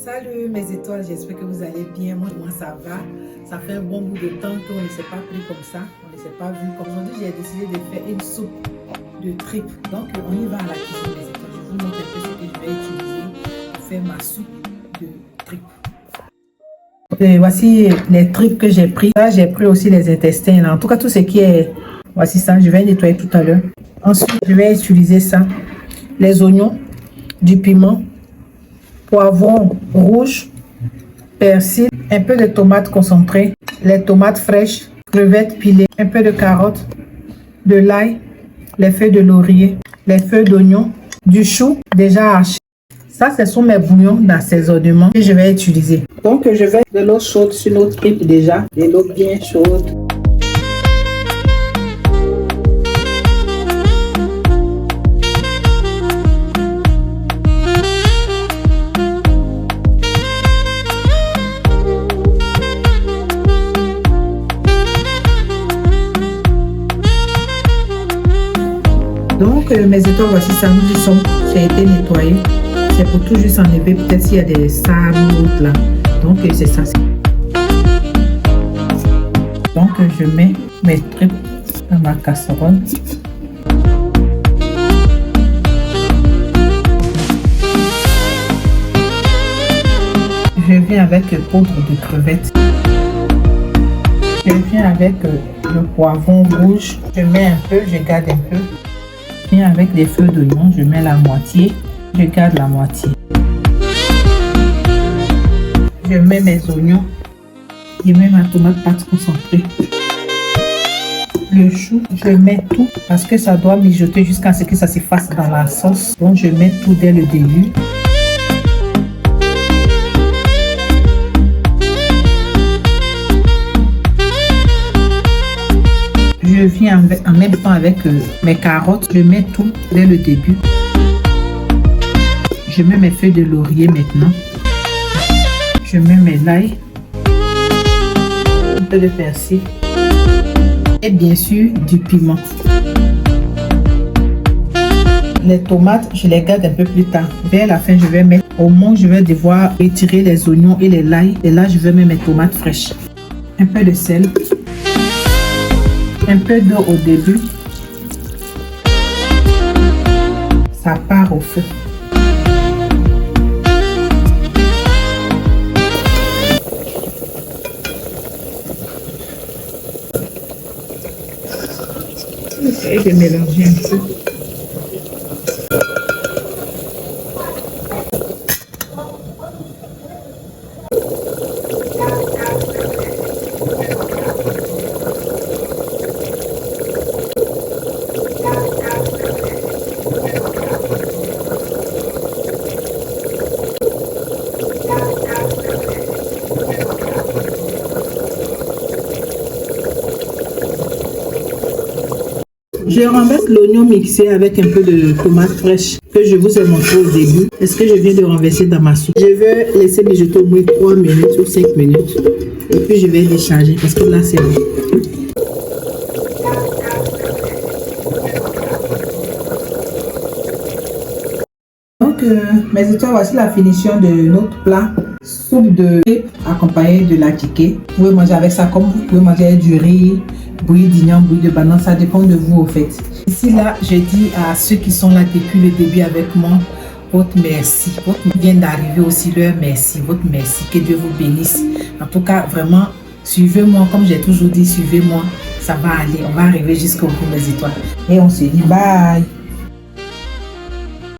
Salut mes étoiles, j'espère que vous allez bien. Moi ça va. Ça fait un bon bout de temps qu'on ne s'est pas pris comme ça. On ne s'est pas vu. Aujourd'hui, j'ai décidé de faire une soupe de tripes. Donc, on y va à la cuisine mes étoiles. Je vous montre un peu ce que je vais utiliser pour faire ma soupe de tripes. Et voici les tripes que j'ai pris. Là, j'ai pris aussi les intestins. Là. En tout cas, tout ce qui est... Voici ça, je vais nettoyer tout à l'heure. Ensuite, je vais utiliser ça. Les oignons, du piment, poivron rouge, persil, un peu de tomates concentrées, les tomates fraîches, crevettes pilées, un peu de carottes, de l'ail, les feuilles de laurier, les feuilles d'oignon, du chou déjà haché. Ça, ce sont mes bouillons d'assaisonnement que je vais utiliser. Donc, je vais de l'eau chaude sur nos tripes déjà, de l'eau bien chaude. Donc, mes étoiles, voici ça, nous y sommes, ça a été nettoyé. C'est pour tout juste enlever, peut-être s'il y a des sables ou autres là. Donc, c'est ça. Donc, je mets mes tripes dans ma casserole. Je viens avec poudre de crevettes. Je viens avec le poivron rouge. Je mets un peu, je garde un peu. Et avec les feuilles d'oignon, je mets la moitié, je garde la moitié. Je mets mes oignons, je mets ma tomate pâte concentrée. Le chou, je mets tout parce que ça doit mijoter jusqu'à ce que ça se fasse dans la sauce. Donc je mets tout dès le début. Je viens en même temps avec mes carottes. Je mets tout dès le début. Je mets mes feuilles de laurier maintenant. Je mets mes l'ail. Un peu de persil. Et bien sûr, du piment. Les tomates, je les garde un peu plus tard. Vers la fin, je vais mettre... Au moment où je vais devoir retirer les oignons et les l'ail. Et là, je vais mettre mes tomates fraîches. Un peu de sel. Un peu d'eau au début. Ça part au feu. Et je mélange un peu. Je renverse l'oignon mixé avec un peu de tomate fraîche que je vous ai montré au début. Est-ce que je viens de renverser dans ma soupe? Je vais laisser mijoter au moins 3 minutes ou 5 minutes. Et puis je vais décharger parce que là c'est bon. Donc mes étoiles, voici la finition de notre plat. Soupe de tripes accompagnée de la tiquée. Vous pouvez manger avec ça comme vous pouvez manger avec du riz, bouillie d'ignon, bouillie de banane, ça dépend de vous au fait. Ici là, je dis à ceux qui sont là depuis le début avec moi, votre merci. Votre vient d'arriver aussi leur merci, votre merci. Que Dieu vous bénisse. En tout cas, vraiment, suivez-moi, comme j'ai toujours dit, suivez-moi. Ça va aller, on va arriver jusqu'au bout des étoiles. Et on se dit bye.